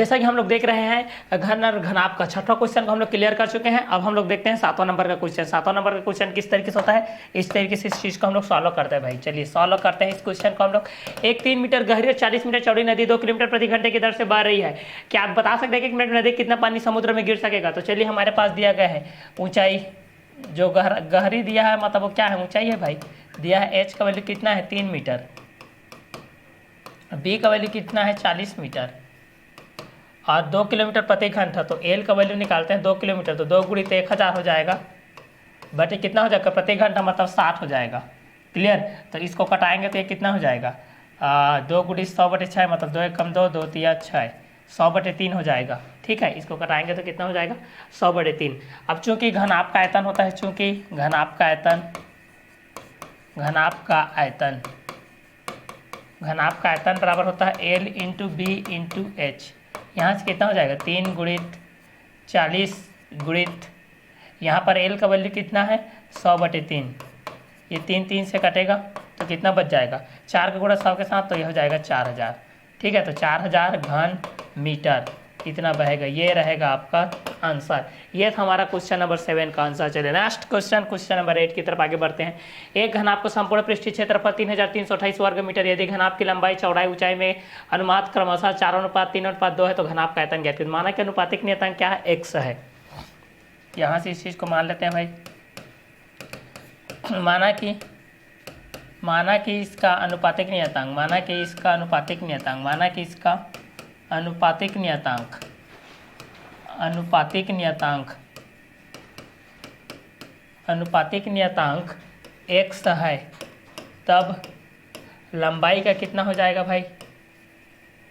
जैसा कि हम लोग देख रहे हैं घन और घनाभ का छठवां क्वेश्चन को हम लोग क्लियर कर चुके हैं। अब हम लोग देखते हैं 7वां नंबर का क्वेश्चन। 7वां नंबर का क्वेश्चन किस तरीके से होता है, इस तरीके से इस चीज को हम लोग सॉल्व करते हैं भाई। चलिए सॉल्व करते हैं इस क्वेश्चन को हम लोग। एक 3 मीटर गहरी और 40 मीटर चौड़ी नदी 2 किलोमीटर प्रति घंटे की दर से बह रही है। क्या आप बता सकते हैं कि 1 मिनट में नदी कितना पानी समुद्र में गिर सकेगा? तो चलिए हमारे पास दिया गया है ऊंचाई, जो गहरी दिया है मतलब वो क्या है, ऊंचाई है भाई। दिया है एच का वैल्यू कितना है 3 मीटर, बी का वैल्यू कितना है 40 मीटर और 2 किलोमीटर प्रति घंटा। तो एल का वैल्यू निकालते हैं 2 किलोमीटर, तो 2 गुणित 1000 हो जाएगा बटे कितना हो जाएगा प्रति घंटा मतलब 60 हो जाएगा। क्लियर। तो इसको कटाएंगे तो ये कितना हो जाएगा 2 गुणित 100/6 मतलब 2 एक कम 2, 2 तिया 6, 100/3 हो जाएगा। ठीक है, इसको कटाएंगे तो कितना हो जाएगा 100/3। अब चूंकि घनाभ का आयतन होता है, चूंकि घनाभ का आयतन बराबर होता है L into B into H. यहाँ से कितना हो जाएगा 3 गुणित 40 गुणित यहाँ पर L का वैल्यू कितना है 100/3। ये 3 से कटेगा तो कितना बच जाएगा 4 का गुणा 100 के साथ, तो ये हो जाएगा 4000। ठीक है, तो 4000 घन मीटर इतना बहेगा। ये रहेगा आपका आंसर। ये था हमारा क्वेश्चन नंबर 7 का आंसर। चलिए नेक्स्ट क्वेश्चन नंबर 8 की तरफ आगे बढ़ते हैं। एक घनाभ को संपूर्ण पृष्ठीय क्षेत्रफल 3328 वर्ग मीटर, यदि घनाभ की लंबाई चौड़ाई ऊंचाई में अनुपात क्रमशः 4:3:2 है तो घनाभ का आयतन ज्ञात कीजिए। माना कि अनुपातिक नियतांक क्या है, x है। यहाँ से इस चीज को मान लेते हैं भाई। माना कि इसका अनुपातिक नियतांक, x है, तब लंबाई का कितना हो जाएगा भाई,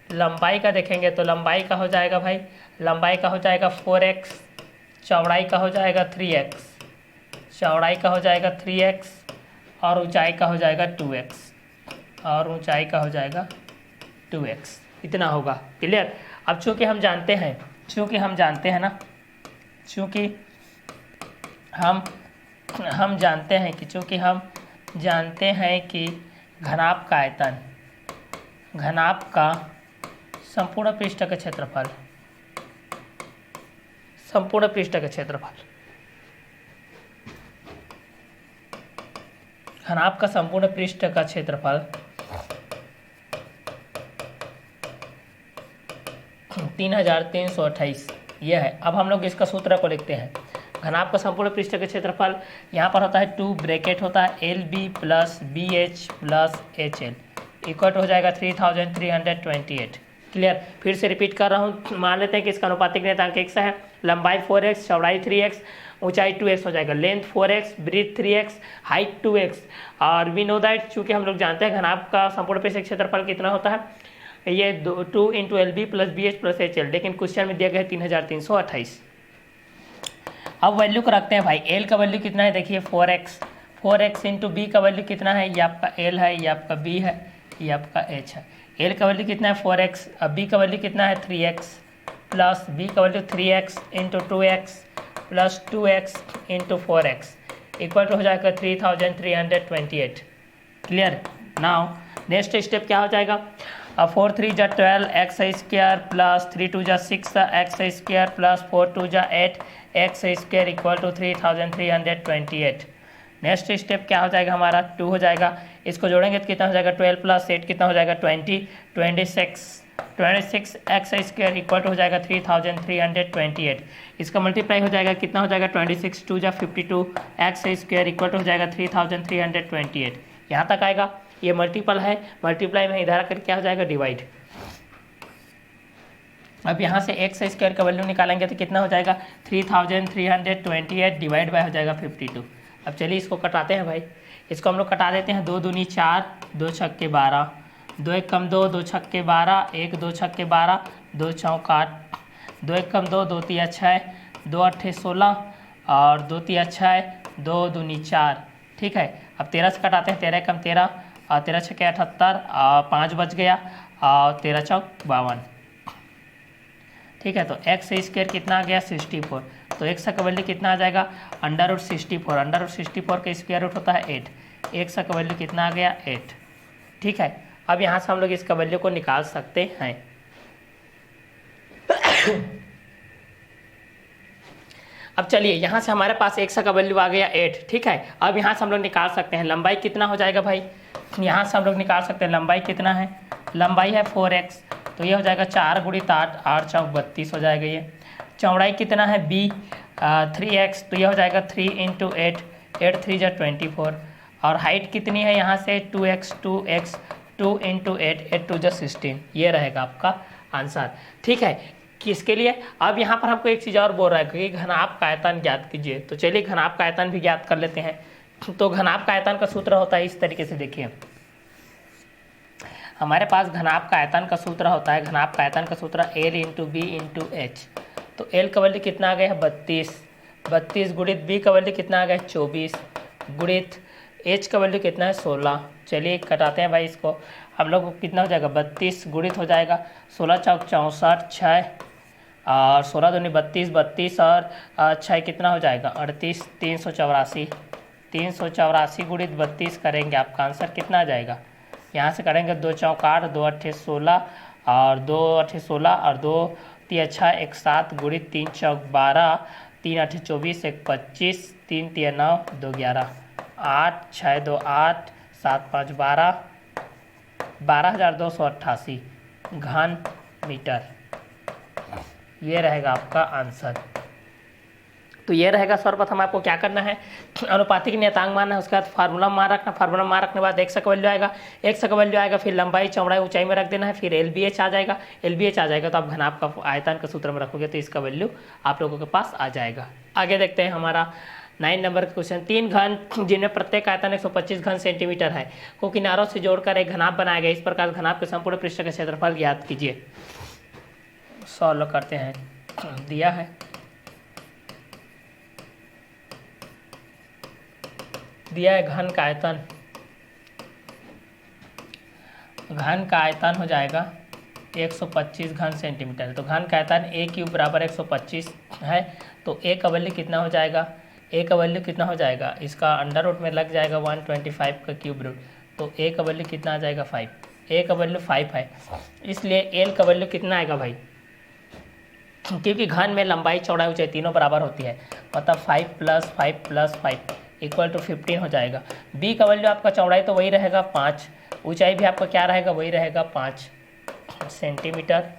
लंबाई का देखेंगे तो लंबाई का हो जाएगा 4x, चौड़ाई का हो जाएगा 3x, और ऊंचाई का हो जाएगा 2x, इतना होगा। क्लियर। अब चूंकि हम जानते हैं कि घनाभ का संपूर्ण पृष्ठ का क्षेत्रफल, घनाभ का संपूर्ण पृष्ठ का क्षेत्रफल 3328 यह है। अब हम लोग इसका सूत्र को लिखते हैं। घनाभ का संपूर्ण पृष्ठ का क्षेत्रफल यहाँ पर होता है 2 ब्रैकेट होता है LB plus BH plus HL equal हो जाएगा 3328। क्लियर। फिर से रिपीट कर रहा हूँ। मान लेते हैं कि इसका अनुपातिक नियतांक x है, लंबाई 4x, चौड़ाई 3x, ऊंचाई 2x हो जाएगा, length 4x, breathe 3x, height 2x। और वी नो दैट, चूंकि हम लोग जानते हैं घनाभ का संपूर्ण पृष्ठ क्षेत्रफल कितना होता है, ये 2 into LB plus BH plus HL, लेकिन क्वेश्चन में दिया गया है 3328। अब वैल्यू को रखते हैं भाई। L का वैल्यू कितना है देखिए 4x इंटू बी का वैल्यू कितना है, ये आपका L है, ये आपका B है, ये आपका H है। L का वैल्यू कितना है 4x, अब B का वैल्यू कितना है 3x, प्लस B का value 3x into 2x plus 2x into 4x equal to हो जाएगा 3328। क्लियर। नाउ नेक्स्ट स्टेप क्या हो जाएगा, 4 3 जा 12 एक्स स्क्वायर प्लस 3 2 जा 6 एक्स स्क्वायर प्लस 4 2 जा 8 x square equal to 3328। Next step क्या हो जाएगा हमारा 2 हो जाएगा, इसको जोड़ेंगे तो कितना हो जाएगा 12 प्लस 8 कितना हो जाएगा 26 एक्स स्क्वायर इक्वल टू हो जाएगा 3328। इसका मल्टीप्लाई हो जाएगा कितना हो जाएगा 26 2 जा 52 एक्स स्क्वायर इक्वल टू हो जाएगा 3328। यहाँ तक आएगा। ये मल्टीपल है, मल्टीप्लाई में इधर आकर क्या हो जाएगा डिवाइड। अब यहाँ से एक्स स्क्वायर का वैल्यू निकालेंगे तो कितना हो जाएगा 3328 डिवाइड बाय हो जाएगा 52। अब चलिए इसको कटाते हैं भाई। इसको हम लोग कटा देते हैं। 2 दूनी 4, 2 छक्के 12, 2 एक कम 2, 2 छक्के 12, 1 2 छक्के 12, 2 चौक 8, 2 एक कम 2, 2 तिया 6, 2 अट्ठे 16 और 2 तिया 6, 2 दूनी 4। ठीक है। अब 13 से कटाते हैं। 13 कम 13 और 13 छक्के 78 और 5 बच गया और 13 चौक 52। ठीक है। तो एक्स स्क्वायर कितना आ गया 64। तो एक्स का वैल्यू कितना आ जाएगा √64। √64 का स्क्वायर रूट होता है 8। एक्स का वैल्यू कितना आ गया 8। ठीक है। अब यहाँ से हम लोग इसका वैल्यू को निकाल सकते हैं। अब चलिए यहाँ से हमारे पास x का वैल्यू आ गया 8, ठीक है। अब यहाँ से हम लोग निकाल सकते हैं लंबाई कितना हो जाएगा भाई, यहाँ से हम लोग निकाल सकते हैं लंबाई कितना है, लंबाई है 4x, तो ये हो जाएगा 4 गुणित 8, 8 चौक 32 हो जाएगा ये। चौड़ाई कितना है b 3x, तो ये हो जाएगा 3 × 8, 8 3 × 24। और हाइट कितनी है यहाँ से 2x 2 × 8, 8 2 × 16, ये रहेगा आपका आंसर, ठीक है। किसके लिए, अब यहाँ पर हमको एक चीज़ और बोल रहा है कि घनाभ का आयतन ज्ञात कीजिए, तो चलिए घनाभ का आयतन भी ज्ञात कर लेते हैं। तो घनाभ का आयतन का सूत्र होता है इस तरीके से, देखिए हमारे पास घनाभ का आयतन का सूत्र होता है, घनाभ का आयतन का सूत्र L × B × H। तो L का वैल्यू कितना आ गया है 32, 32 गुणित B का वैल्यू कितना आ गया है 24, गुणित H का वैल्यू कितना है 16। चलिए कटाते हैं भाई इसको, हम लोग को कितना हो जाएगा 32 गुणित हो जाएगा 16 चौक 64, 6 और 16 दूनी 32, 32 और 6 कितना हो जाएगा 38, 384, 384 गुणित 32 करेंगे, आपका आंसर कितना आ जाएगा, यहाँ से करेंगे 2 चौक 8, 2 8 16 और 2 8 16 और 2 3 6 1 7 गुणित 3 चौक 12, 3 8 24, 1 25, 3 3 9 2 11, 8 6 2 8 7 5 12, 12,288 घन मीटर, ये रहेगा आपका आंसर। तो ये रहेगा सर्वप्रथम आपको क्या करना है, अनुपातिक नियतांक मानना है, उसके बाद फार्मूला मान रखना, फार्मूला मान रखने के बाद x का वैल्यू आएगा, x का वैल्यू आएगा, फिर लंबाई चौड़ाई ऊंचाई में रख देना है, फिर LBH आ जाएगा, LBH आ जाएगा तो आप घनाभ का आयतन का सूत्र में रखोगे तो इसका वैल्यू आप लोगों के पास आ जाएगा। आगे देखते हैं हमारा 9 नंबर का क्वेश्चन, 3 घन जिनमें प्रत्येक आयतन 125 घन सेंटीमीटर है को किनारों से जोड़कर एक घनाभ बनाया गया, इस प्रकार घनाभ के संपूर्ण पृष्ठ का क्षेत्रफल ज्ञात कीजिए। सॉल्व करते हैं, दिया है घन का आयतन, घन का आयतन हो जाएगा 125 घन सेंटीमीटर, तो घन का आयतन a³ बराबर 125 है, तो a का वैल्यू कितना हो जाएगा, a का वैल्यू कितना हो जाएगा, इसका अंडर रूट में लग जाएगा 125 का क्यूब रूट, तो a का वैल्यू कितना आ जाएगा 5, a का वैल्यू 5 है, इसलिए l का वैल्यू कितना आएगा भाई, क्योंकि घन में लंबाई चौड़ाई ऊंचाई तीनों बराबर होती है, मतलब 5 + 5 + 5 = 15 हो जाएगा। b का वैल्यू आपका चौड़ाई तो वही रहेगा 5, ऊंचाई भी आपका क्या रहेगा, वही रहेगा 5 सेंटीमीटर,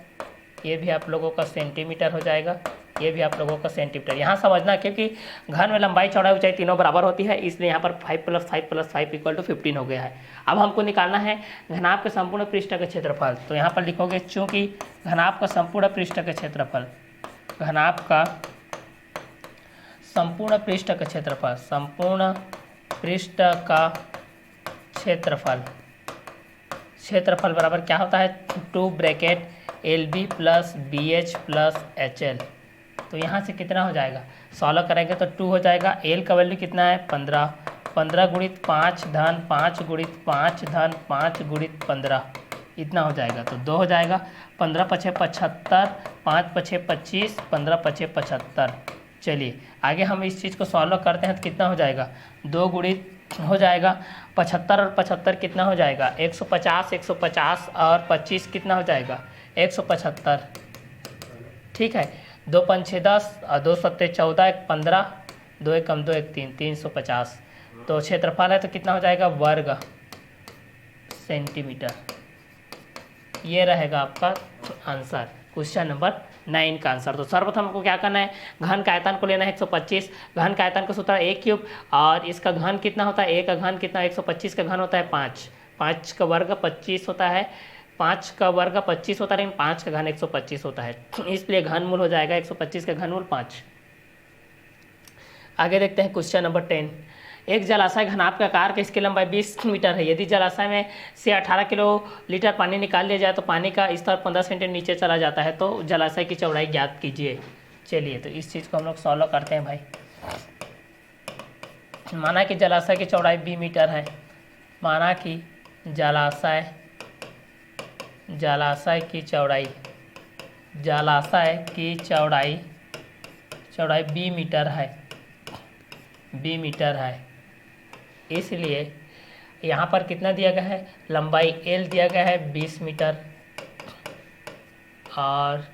ये भी आप लोगों का सेंटीमीटर हो जाएगा, ये भी आप लोगों का सेंटीमीटर। यहाँ समझना क्योंकि घन में लंबाई चौड़ाई ऊंचाई तीनों बराबर होती है, इसलिए यहाँ पर 5 + 5 + 5 = 15 हो गया है। अब हमको निकालना है घनाभ के संपूर्ण पृष्ठ का क्षेत्रफल, तो यहाँ पर लिखोगे चूँकि घनाभ का संपूर्ण पृष्ठ का क्षेत्रफल, घनाभ का संपूर्ण पृष्ठ का क्षेत्रफल, संपूर्ण पृष्ठ का क्षेत्रफल, क्षेत्रफल बराबर क्या होता है 2 ब्रैकेट LB + BH + HL। तो यहाँ से कितना हो जाएगा, सॉल्व करेंगे तो 2 हो जाएगा, L का वैल्यू कितना है 15, 15 गुणित 5 धन 5 गुणित 5 धन 5 गुणित 15, इतना हो जाएगा, तो 2 हो जाएगा, 15 × 5 = 75, 5 × 6 = 25, 15 × 6 = 75। चलिए आगे हम इस चीज़ को सॉल्व करते हैं तो कितना हो जाएगा, 2 गुणित हो जाएगा 75 और 75 कितना हो जाएगा 150, 150 और 25 कितना हो जाएगा 175, ठीक है। 2 × 5 = 10 और 2 × 7 = 14, 1 15, 2 1 = 2 1 3, 350। तो क्षेत्रफल है तो कितना हो जाएगा वर्ग सेंटीमीटर, ये रहेगा आपका आंसर, क्वेश्चन नंबर 9 का आंसर। तो सर्वप्रथम हमको क्या करना है, घन का आयतन को लेना है 125, घन का आयतन का सूत्र a³ और इसका घन कितना होता है, a का घन कितना 125 का घन होता है 5, 5 का वर्ग 25 होता है, 5 का वर्ग 25 होता है, लेकिन 5 का घन 125 होता है, इसलिए घनमूल हो जाएगा 125 का घनमूल 5। आगे देखते हैं क्वेश्चन नंबर 10, एक जलाशय घनाभ का आकार का इसकी लंबाई 20 मीटर है, यदि जलाशय में से 18 किलोलीटर पानी निकाल लिया जाए तो पानी का स्तर 15 सेंटीमीटर नीचे चला जाता है, तो जलाशय की चौड़ाई ज्ञात कीजिए। चलिए तो इस चीज़ को हम लोग सॉल्व करते हैं भाई। माना कि जलाशय की चौड़ाई 20 मीटर है, माना कि जलाशय की चौड़ाई 20 मीटर है, 20 मीटर है, इसलिए यहाँ पर कितना दिया गया है, लंबाई L दिया गया है 20 मीटर और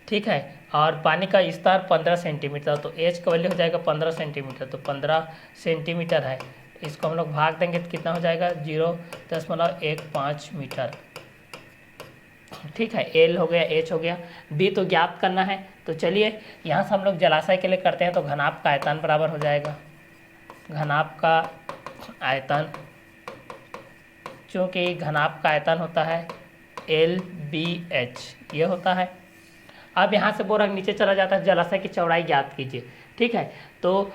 ठीक है। और पानी का स्तर 15 सेंटीमीटर, तो एच का वैल्यू हो जाएगा 15 सेंटीमीटर, तो 15 सेंटीमीटर है। इसको हम लोग भाग देंगे तो कितना हो जाएगा 0.15 मीटर। ठीक है, एल हो गया, एच हो गया, बी तो ज्ञात करना है। तो चलिए यहाँ से हम लोग जलाशय के लिए करते हैं। तो घनाभ का आयतन बराबर हो जाएगा, घनाभ का आयतन, चूँकि घनाभ का आयतन होता है LBH, ये होता है। अब यहाँ से बोरा नीचे चला जाता है, जलाशय की चौड़ाई ज्ञात कीजिए। ठीक है, तो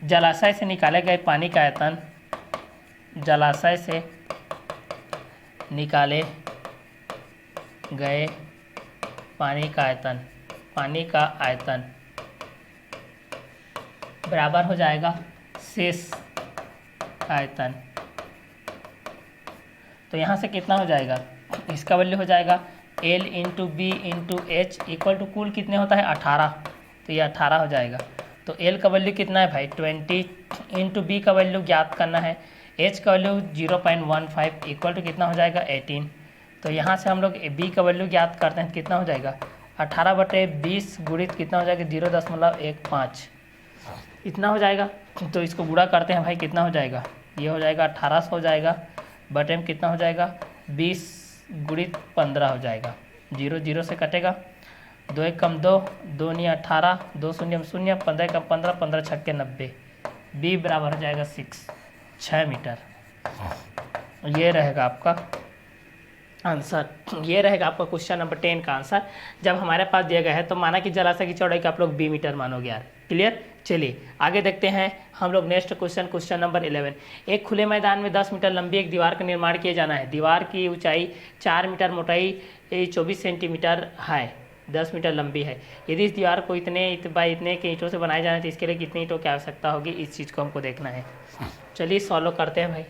जलाशय से निकाले गए पानी का आयतन, जलाशय से निकाले गए पानी का आयतन, पानी का आयतन बराबर हो जाएगा शेष आयतन। तो यहाँ से कितना हो जाएगा, इसका वैल्यू हो जाएगा L into B into H equal to कुल कितने होता है 18, तो ये 18 हो जाएगा। तो L का वैल्यू कितना है भाई 20, इंटू बी का वैल्यू ज्ञात करना है, H का वैल्यू 0.15 इक्वल टू कितना हो जाएगा 18। तो यहाँ से हम लोग B का वैल्यू ज्ञात करते हैं, कितना हो जाएगा 18/20 गुणित कितना हो जाएगा 0.15, इतना हो जाएगा। तो इसको गुणा करते हैं भाई, कितना हो जाएगा, ये हो जाएगा 1800 हो जाएगा, बटे में कितना हो जाएगा 20 गुणित 15 हो जाएगा, 0 0 से कटेगा, 2 1 कम 2, 2 9 18, 2 0 0, 15 कम 15, 15 छक्के 90, बी बराबर हो जाएगा 6 मीटर। ये रहेगा आपका आंसर, ये रहेगा आपका क्वेश्चन नंबर 10 का आंसर। जब हमारे पास दिया गया है तो माना कि जलाशय की चौड़ाई का आप लोग 20 मीटर मानोगे यार। क्लियर, चलिए आगे देखते हैं हम लोग नेक्स्ट क्वेश्चन, क्वेश्चन नंबर 11। एक खुले मैदान में 10 मीटर लंबी एक दीवार का निर्माण किया जाना है। दीवार की ऊंचाई 4 मीटर, मोटाई 24 सेंटीमीटर है, 10 मीटर लंबी है। यदि इस दीवार को इतने के ईंटों से बनाया जाना है तो इसके लिए कितनी ईंटों की आवश्यकता होगी, इस चीज़ को हमको देखना है। चलिए सॉल्व करते हैं भाई,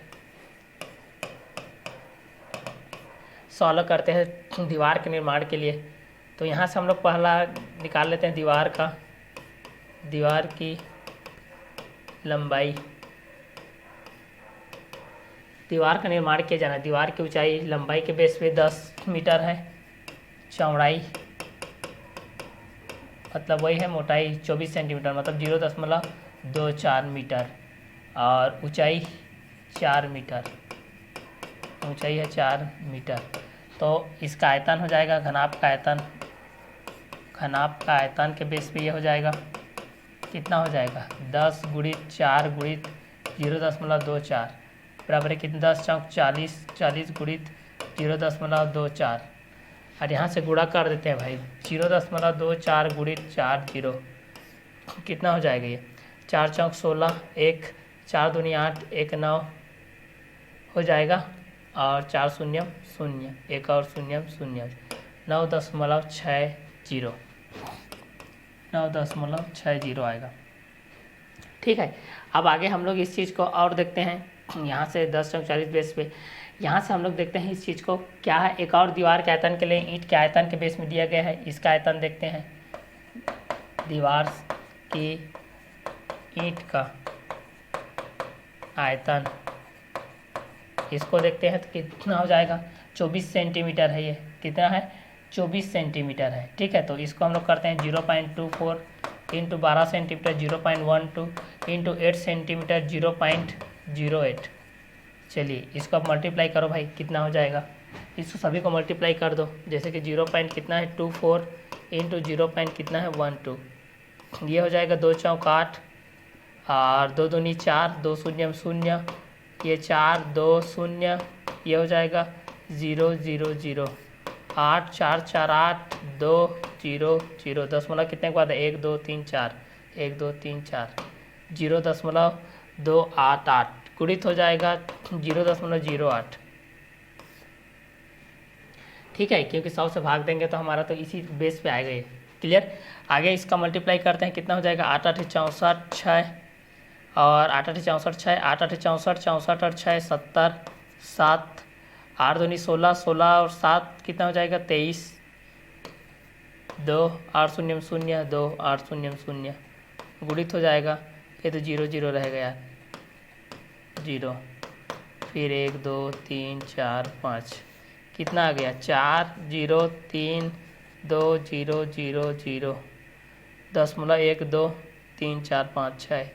सॉल्व करते हैं दीवार के निर्माण के लिए। तो यहाँ से हम लोग पहला निकाल लेते हैं दीवार का, दीवार की लंबाई, दीवार का निर्माण किया जाना है। दीवार की ऊंचाई लंबाई के बेस पे 10 मीटर है, चौड़ाई मतलब वही है, मोटाई 24 सेंटीमीटर मतलब 0.24 मीटर, और ऊंचाई 4 मीटर, ऊंचाई है 4 मीटर। तो इसका आयतन हो जाएगा घनाभ का आयतन, घनाभ का आयतन के बेस पे ये हो जाएगा, कितना हो जाएगा 10 गुणित 4 गुणित 0.24 बराबर है कितना 10 चौक 40, 40 गुणित 0.24, और यहाँ से गुणा कर देते हैं भाई 0.24 गुणित 4 0, कितना हो जाएगा ये 4 चौक 16, 1 4 दूनी 8, 1 9 हो जाएगा, और 4 0 0, 1 और 0 0, 9.60, 9.60 आएगा। ठीक है, अब आगे हम लोग इस चीज़ को और देखते हैं। यहाँ से 10 चौक 40 बेस पे, यहाँ से हम लोग देखते हैं इस चीज़ को क्या है। एक और दीवार के आयतन के लिए ईंट के आयतन के बेस में दिया गया है, इसका आयतन देखते हैं। दीवार की ईंट का आयतन, इसको देखते हैं तो कितना हो जाएगा 24 सेंटीमीटर है, ये कितना है 24 सेंटीमीटर है। ठीक है, तो इसको हम लोग करते हैं 0.24 इंटू 12 सेंटीमीटर 0.12 इंटू 8 सेंटीमीटर 0.08। चलिए इसको अब मल्टीप्लाई करो भाई, कितना हो जाएगा, इसको सभी को मल्टीप्लाई कर दो। जैसे कि 0. कितना है 24 इंटू 0. कितना है 12, ये हो जाएगा 2 चौक 8, और 2 दूनी 4, 2 0 0, ये 4 2 0, ये हो जाएगा 0 0 0, 8 4 4 8 2 0 0, दशमलव कितने के बाद 1 2 3 4, 1 2 3 4, 0.288 गुणित हो जाएगा 0.08। ठीक है, क्योंकि 100 से भाग देंगे तो हमारा तो इसी बेस पे आएगा ये। क्लियर, आगे इसका मल्टीप्लाई करते हैं, कितना हो जाएगा 8 8 64 6, और 8 8 64 6, 8 8 64 64 और 6 70, 7 8 दूनी 16, 16 और 7 कितना हो जाएगा 23, 2 8 0 0 2 8 0 0 गुणित हो जाएगा, ये तो 0 0 रहेगा यार, 0, फिर 1 2 3 4 5, कितना आ गया 4 0 3 0.12345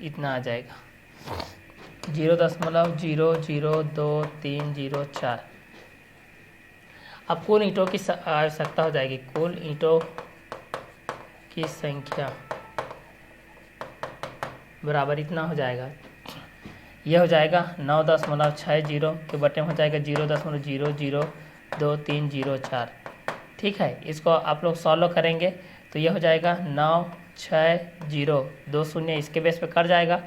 इतना आ जाएगा 0.0020304। अब कुल ईंटों की आवश्यकता हो जाएगी। कुल ईंटों की संख्या बराबर इतना हो जाएगा। यह हो जाएगा 9.60 के बटे में हो जाएगा 0.0020304। ठीक है, इसको आप लोग सॉल्व करेंगे तो यह हो जाएगा 960 2 शून्य इसके बेस पे कट जाएगा।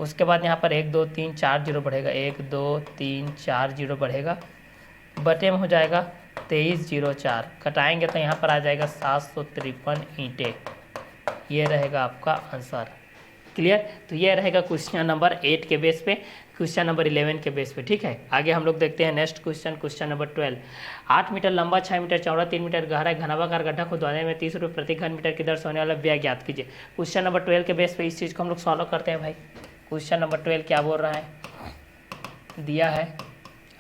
उसके बाद यहाँ पर 1 2 3 4 जीरो बढ़ेगा, 1 2 3 4 जीरो बढ़ेगा, बटे में हो जाएगा 2304। कटाएंगे तो यहाँ पर आ जाएगा 753 ईंटें। ये रहेगा आपका आंसर। क्लियर? तो ये रहेगा क्वेश्चन नंबर 8 के बेस पे, क्वेश्चन नंबर 11 के बेस पे। ठीक है, आगे हम लोग देखते हैं next question, question number 12। 8 metre लंबा, 6 मीटर चौड़ा, 3 मीटर गहरा घनाभागार गड्ढा खुदवाने में 30 रुपये प्रति घन मीटर की दर से होने वाला व्यय ज्ञात कीजिए। क्वेश्चन नंबर 12 के बेस पे इस चीज़ को हम लोग सॉल्व करते हैं भाई। क्वेश्चन नंबर 12 क्या बोल रहा है? दिया है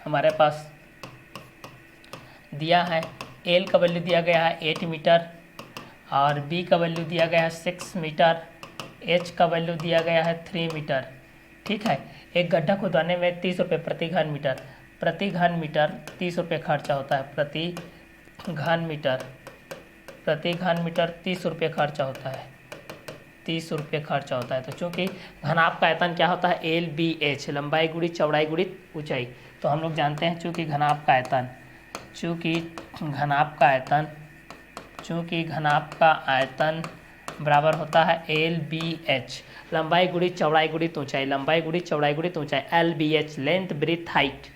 हमारे पास, दिया है एल का वैल्यू दिया गया है 8 मीटर और बी का वैल्यू दिया गया है 6 मीटर, एच का वैल्यू दिया गया है 3 मीटर। ठीक है, एक गड्ढा खुदवाने में 30 रुपये प्रति घन मीटर, प्रति घन मीटर 30 रुपये खर्चा होता है, प्रति घन मीटर 30 रुपये खर्चा होता है, 30 रुपये खर्चा होता है। तो चूँकि घनाभ का आयतन क्या होता है? एल बी एच, लंबाई गुणित चौड़ाई गुणित ऊंचाई। तो हम लोग जानते हैं चूँकि घनाभ का आयतन, चूँकि घनाभ का आयतन बराबर होता है एल बी एच, लंबाई गुणित चौड़ाई गुणित ऊंचाई, लंबाई गुणित चौड़ाई गुणित ऊंचाई, L B H, length breadth height.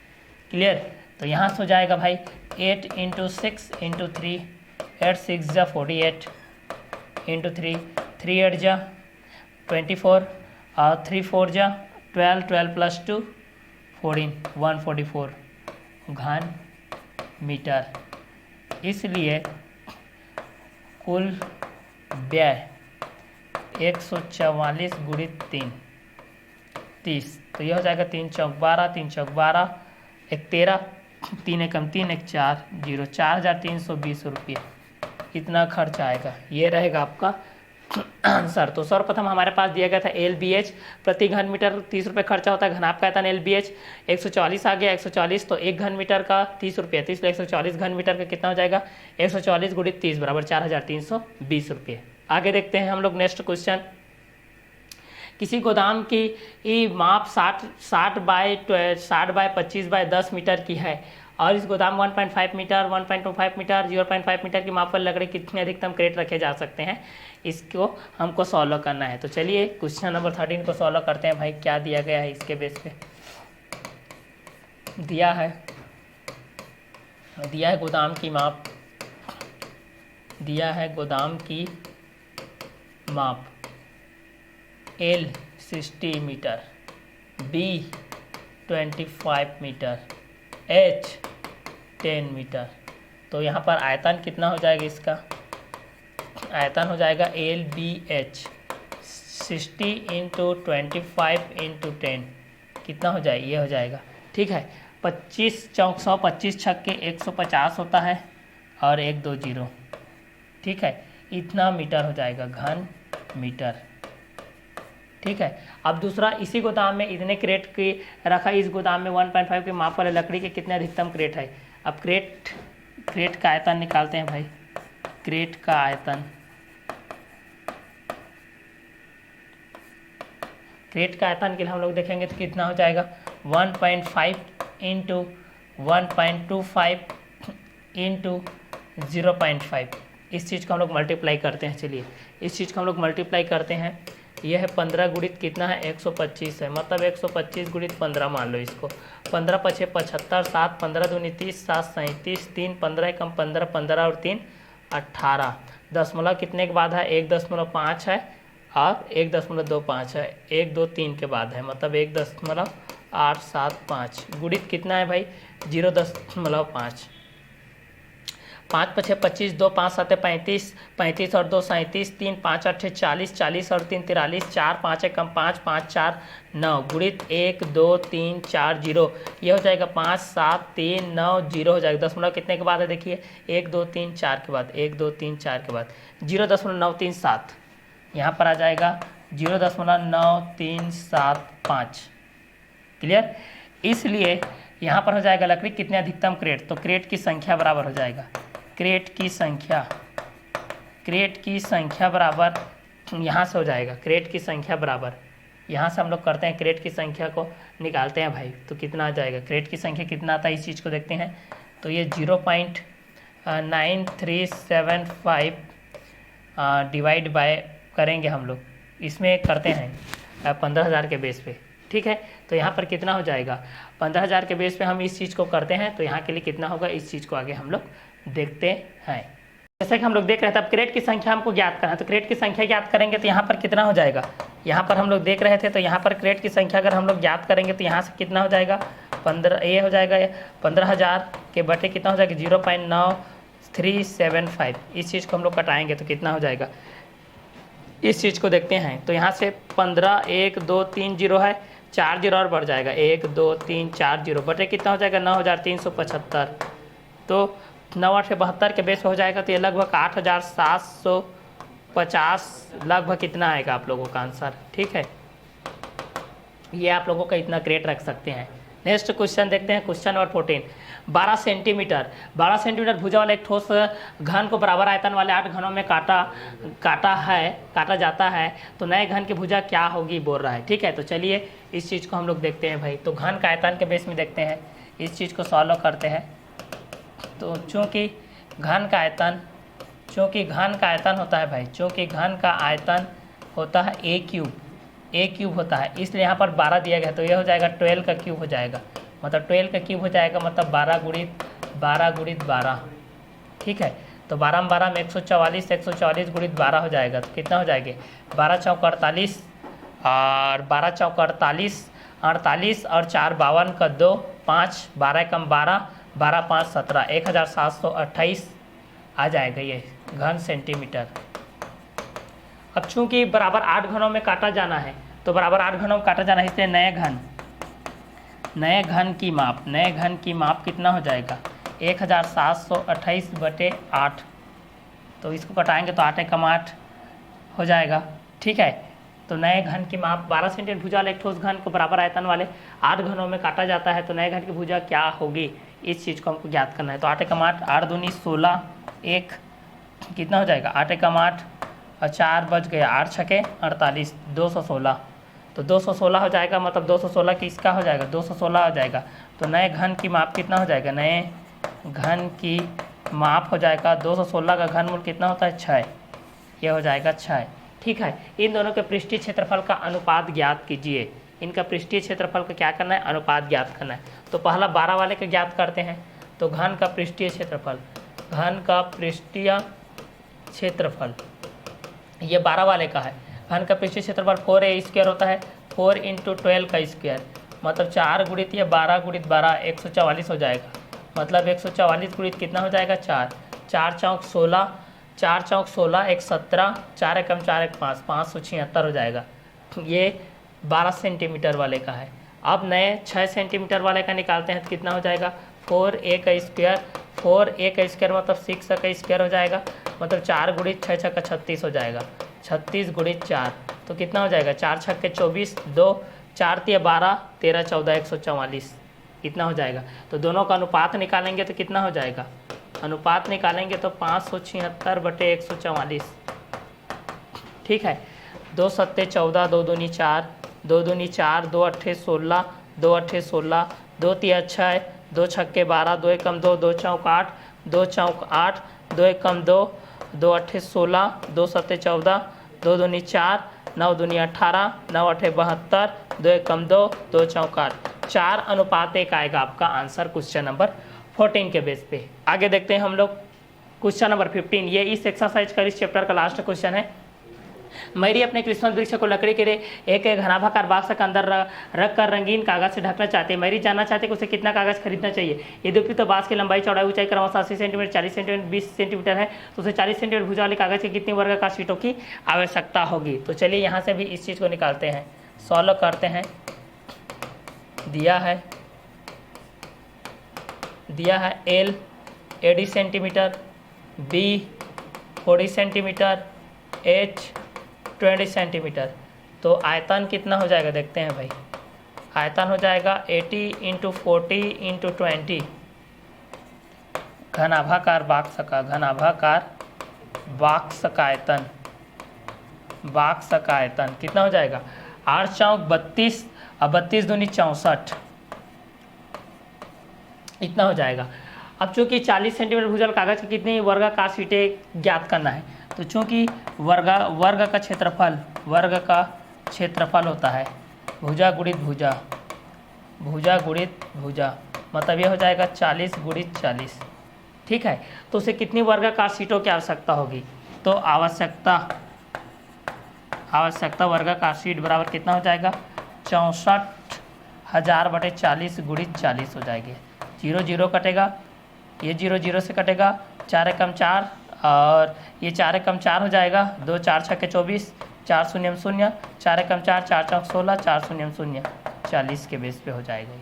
Clear? तो यहाँ से हो जाएगा भाई 8 × 6 × 3, 8 6 जा 48 × 3, 3 8 जा 24 और 3 4 जा 12, 12 + 2 14, 144 घन मीटर। इसलिए कुल व्यय 144 गुणित 3 30। तो यह हो जाएगा 3 चौक 12, 3 चौक 12, 1 13, 3 एकम 3, 1 4 0, 4320 रुपये इतना खर्च आएगा। ये रहेगा आपका आंसर। तो सर्वप्रथम हमारे पास दिया गया था एल बी एच, प्रति घन मीटर 30 रुपये खर्चा होता है। घनाभ का आयतन एल बी एच 144 आ गया, 144 तो 1 घन मीटर का 30 रुपये, 30 144 घन मीटर का कितना हो जाएगा? 144 गुणित 30 बराबर 4320 रुपये। आगे देखते हैं हम लोग नेक्स्ट क्वेश्चन। किसी गोदाम की माप 60 बाय 25 बाय 10 मीटर की है और इस गोदाम 1.5 मीटर, 1.25 मीटर, 0.5 मीटर की माप पर लकड़ी कितने अधिकतम क्रेट रखे जा सकते हैं, इसको हमको सॉल्व करना है। तो चलिए क्वेश्चन नंबर 13 को सॉल्व करते हैं भाई। क्या दिया गया है इसके बेस पे? दिया है गोदाम की माप, दिया है गोदाम की माप L 60 मीटर, B 25 मीटर, H 10 मीटर। तो यहाँ पर आयतन कितना हो जाएगा? इसका आयतन हो जाएगा एल बी एच 60 × 25 × 10 कितना हो जाएगा? ये हो जाएगा। ठीक है, 25 चौक 100, 25 छक्के 150 होता है और 1 2 0। ठीक है, इतना मीटर हो जाएगा, घन मीटर। ठीक है, अब दूसरा, इसी गोदाम में इतने क्रेट की रखा, इस गोदाम में 1.5 के माप वाले लकड़ी के कितने अधिकतम क्रेट है। अब क्रेट का आयतन निकालते हैं भाई। क्रेट का आयतन, के लिए हम लोग देखेंगे तो कितना हो जाएगा? 1.5 × 1.25 × 0.5। इस चीज़ को हम लोग मल्टीप्लाई करते हैं। चलिए इस चीज़ को हम लोग मल्टीप्लाई करते हैं। यह है 15 गुणित कितना है? 125 है, मतलब 125 गुणित 15 मान लो इसको। 15 × 5 = 75, 7 15 दूनी 30, 7 37, 3 15 कम 15, 15 और 3 18। दशमलव कितने के बाद है? 1.5 है और 1.25 है, 1 2 3 के बाद है, मतलब 1.875 गुणित कितना है भाई? 0.5। 5 × 6 25, 2 5 7 35, 35 और 2 37, 3 5 8 40, 40 और 3 43, 4 5 1 5, 5 4 9 गुणित 1 2 3 4 0, ये हो जाएगा 5 7 3 9 0 हो जाएगा। दशमलव कितने के बाद है देखिए, 1 2 3 4 के बाद, 1 2 3 4 के बाद 0.937, यहाँ पर आ जाएगा 0.9375। क्लियर। इसलिए यहाँ पर हो जाएगा लकड़ी कितने अधिकतम क्रेट, तो क्रेट की संख्या बराबर हो जाएगा, क्रेट की संख्या बराबर यहाँ से हो जाएगा, क्रेट की संख्या बराबर, यहाँ से हम लोग करते हैं क्रेट की संख्या को निकालते हैं भाई, तो कितना आ जाएगा, क्रेट की संख्या कितना आता है इस चीज़ को देखते हैं। तो ये 0.9375 डिवाइड बाय करेंगे हम लोग, इसमें करते हैं 15,000 के बेस पे, ठीक है। तो यहाँ पर कितना हो जाएगा, 15,000 के बेस पे हम इस चीज़ को करते हैं, तो यहाँ के लिए कितना होगा इस चीज़ को आगे हम लोग देखते हैं। जैसा कि हम लोग देख रहे थे, अब क्रेट की संख्या हमको ज्ञात करना है, तो क्रेट की संख्या ज्ञात करेंगे तो यहाँ पर कितना हो जाएगा, यहाँ पर हम लोग देख रहे थे, तो यहाँ पर क्रेट की संख्या अगर हम लोग ज्ञात करेंगे तो यहाँ से कितना हो जाएगा 15, ये हो जाएगा 15,000 के बटे कितना हो जाएगा 0.9375, इस चीज़ को हम लोग कटाएंगे तो कितना हो जाएगा, इस चीज़ को देखते हैं। तो यहाँ से 15 1 2 3 0 है, 4 0 और बढ़ जाएगा, 1 2 3 4 0 बटे कितना हो जाएगा 9,375, तो 9,872 के बेस हो जाएगा, तो ये लगभग 8,750 लगभग कितना आएगा आप लोगों का आंसर, ठीक है। ये आप लोगों का इतना क्रेट रख सकते हैं। नेक्स्ट क्वेश्चन देखते हैं, क्वेश्चन नंबर 14। 12 सेंटीमीटर भुजा वाला एक ठोस घन को बराबर आयतन वाले 8 घनों में काटा जाता है, तो नए घन की भुजा क्या होगी बोल रहा है, ठीक है। तो चलिए इस चीज़ को हम लोग देखते हैं भाई, तो घन का आयतन के बेस में देखते हैं, इस चीज़ को सॉल्व करते हैं। तो चूँकि घन का आयतन होता है भाई, चूँकि घन का आयतन होता है a क्यूब होता है, इसलिए यहाँ पर 12 दिया गया, तो ये हो जाएगा 12 का क्यूब हो जाएगा, मतलब 12 का क्यूब हो जाएगा, मतलब 12 गुणित 12, ठीक है। तो 12 में 12 में 144 गुणित 12 हो जाएगा, तो कितना हो जाएगा 12 चौक 48 और 12 चौक 48 और 4 52 का 2 5 12 कम 12 12 5 17 1728 आ जाएगा ये घन सेंटीमीटर। अब चूंकि बराबर 8 घनों में काटा जाना है, तो बराबर 8 घनों में काटा जाना है, इसलिए नए घन की माप कितना हो जाएगा 1728 बटे 8, तो इसको कटाएंगे तो 8 एकम 8 हो जाएगा, ठीक है। तो नए घन की माप 12 सेंटीमीटर भुजा वाले एक ठोस घन को बराबर आयतन वाले 8 घनों में काटा जाता है, तो नए घन की भुजा क्या होगी, इस चीज़ को हमको ज्ञात करना है। तो 8 एकम 8 8 दूनी 16 1 कितना हो जाएगा 8 एकम 8 और 4 बच गया 8 छके 48 216, तो 216 हो जाएगा, मतलब 216 किसका हो जाएगा 216 हो जाएगा। तो नए घन की माप कितना हो जाएगा, नए घन की माप हो जाएगा 216 का घनमूल कितना होता है 6, ये हो जाएगा 6, ठीक है। इन दोनों के पृष्ठीय क्षेत्रफल का अनुपात ज्ञात कीजिए, इनका पृष्ठीय क्षेत्रफल का क्या करना है अनुपात ज्ञात करना है। तो पहला 12 वाले का ज्ञात करते हैं, तो घन का पृष्ठीय क्षेत्रफल ये 12 वाले का है। घन का पृष्ठीय क्षेत्रफल 4a² होता है, 4 × 12 का स्क्वायर, मतलब 4 गुणित ये 12 गुणित 12 144 हो जाएगा, मतलब 144 गुणित कितना हो जाएगा 4 4 चौक 16 4 चौक 16 1 17 4 एकम 4 1 5 576 हो जाएगा। ये 12 सेंटीमीटर वाले का है। अब नए 6 सेंटीमीटर वाले का निकालते हैं, तो कितना हो जाएगा 4a का स्क्वायर मतलब 6 का स्क्वायर हो जाएगा, मतलब 4 गुणित 6 छक्का 36 हो जाएगा, 36 गुणित 4 तो कितना हो जाएगा 4 छक्के 24 2 4 × 12 13 14 144 कितना हो जाएगा। तो दोनों का अनुपात निकालेंगे तो कितना हो जाएगा, अनुपात निकालेंगे तो 576 बटे 144, ठीक है। 2 7 14 2 दूनी 4 2 दूनी 4 2 8 16 2 8 16 2 3 6 2 छक्के 12 2 एकम 2 2 चौक 8 2 चौक 8 2 एकम 2 2 8 16 2 7 14 2 दूनी 4 9 दूनी 18 9 8 72 2 एकम 2 2 चौक 8 4:1 आएगा आपका आंसर क्वेश्चन नंबर 14 के बेस पे। आगे देखते हैं हम लोग क्वेश्चन नंबर 15, ये इस एक्सरसाइज का इस चैप्टर का लास्ट क्वेश्चन है। मैरी अपने क्रिसमस वृक्ष को लकड़ी के एक घनाभाकार बॉक्स के अंदर रख कर रंगीन कागज से ढकना चाहते हैं। मैरी जानना चाहते हैं कि उसे कितना कागज खरीदना चाहिए। यदि उपयुक्त बांस की लंबाई चौड़ाई ऊंचाई क्रमशः 80 सेंटीमीटर, 40 सेंटीमीटर, 20 सेंटीमीटर है तो उसे 40 सेंटीमीटर भुजा वाले कागज की कितनी वर्गाकार शीटों की आवश्यकता होगी। तो चलिए यहाँ से भी इस चीज़ को निकालते हैं, सॉल्व करते हैं। दिया है L 80 centimetre, B 40 centimetre, H 20 centimetre. तो आयतन कितना हो जाएगा देखते हैं भाई। आयतन हो जाएगा 80 × 40 × 20 घनाभाकार बॉक्स का आयतन कितना हो जाएगा 8 चौक 32 और 32 दूनी 64 इतना हो जाएगा। अब चूंकि 40 सेंटीमीटर भुजल कागज की कितनी वर्गाकार शीटें ज्ञात करना है, तो चूंकि वर्ग का क्षेत्रफल होता है भुजा गुणित भुजा, मतलब ये हो जाएगा 40 × 40। ठीक है, तो उसे कितनी वर्गाकार शीटों की आवश्यकता होगी। तो आवश्यकता वर्गाकार शीट बराबर कितना हो जाएगा 64,000/40 × 40 हो जाएगी। 0 0 कटेगा, ये 0 0 से कटेगा, 4 एकम 4 और ये 4 एकम 4 हो जाएगा, 2 4 6 24, 4 0 0, 4 एकम 4, 4 चौक 16, 4 0 0, 40 के बेस पे हो जाएगा ये।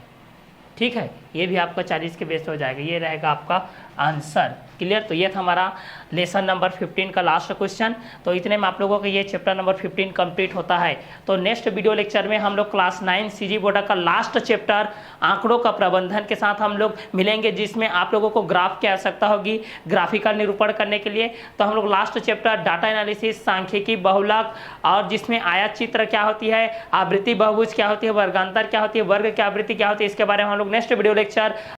ठीक है, ये भी आपका 40 के बेस पे हो जाएगा। ये रहेगा आपका आंसर। क्लियर। तो ये था हमारा लेसन नंबर 15 का लास्ट क्वेश्चन। तो इतने में आप लोगों का ये चैप्टर नंबर 15 कंप्लीट होता है। तो नेक्स्ट वीडियो लेक्चर में हम लोग क्लास 9 सीजी बोर्ड का लास्ट चैप्टर आंकड़ों का प्रबंधन के साथ हम लोग मिलेंगे, जिसमें आप लोगों को ग्राफ की आवश्यकता होगी ग्राफिकल निरूपण करने के लिए। तो हम लोग लास्ट चैप्टर डाटा एनालिसिस, सांख्यिकी, बहुलक और जिसमें आयत चित्र क्या होती है, आवृत्ति बहुभुज क्या होती है, वर्गांतर क्या होती है, वर्ग की आवृत्ति क्या होती है, इसके बारे में हम लोग नेक्स्ट वीडियो लेक्चर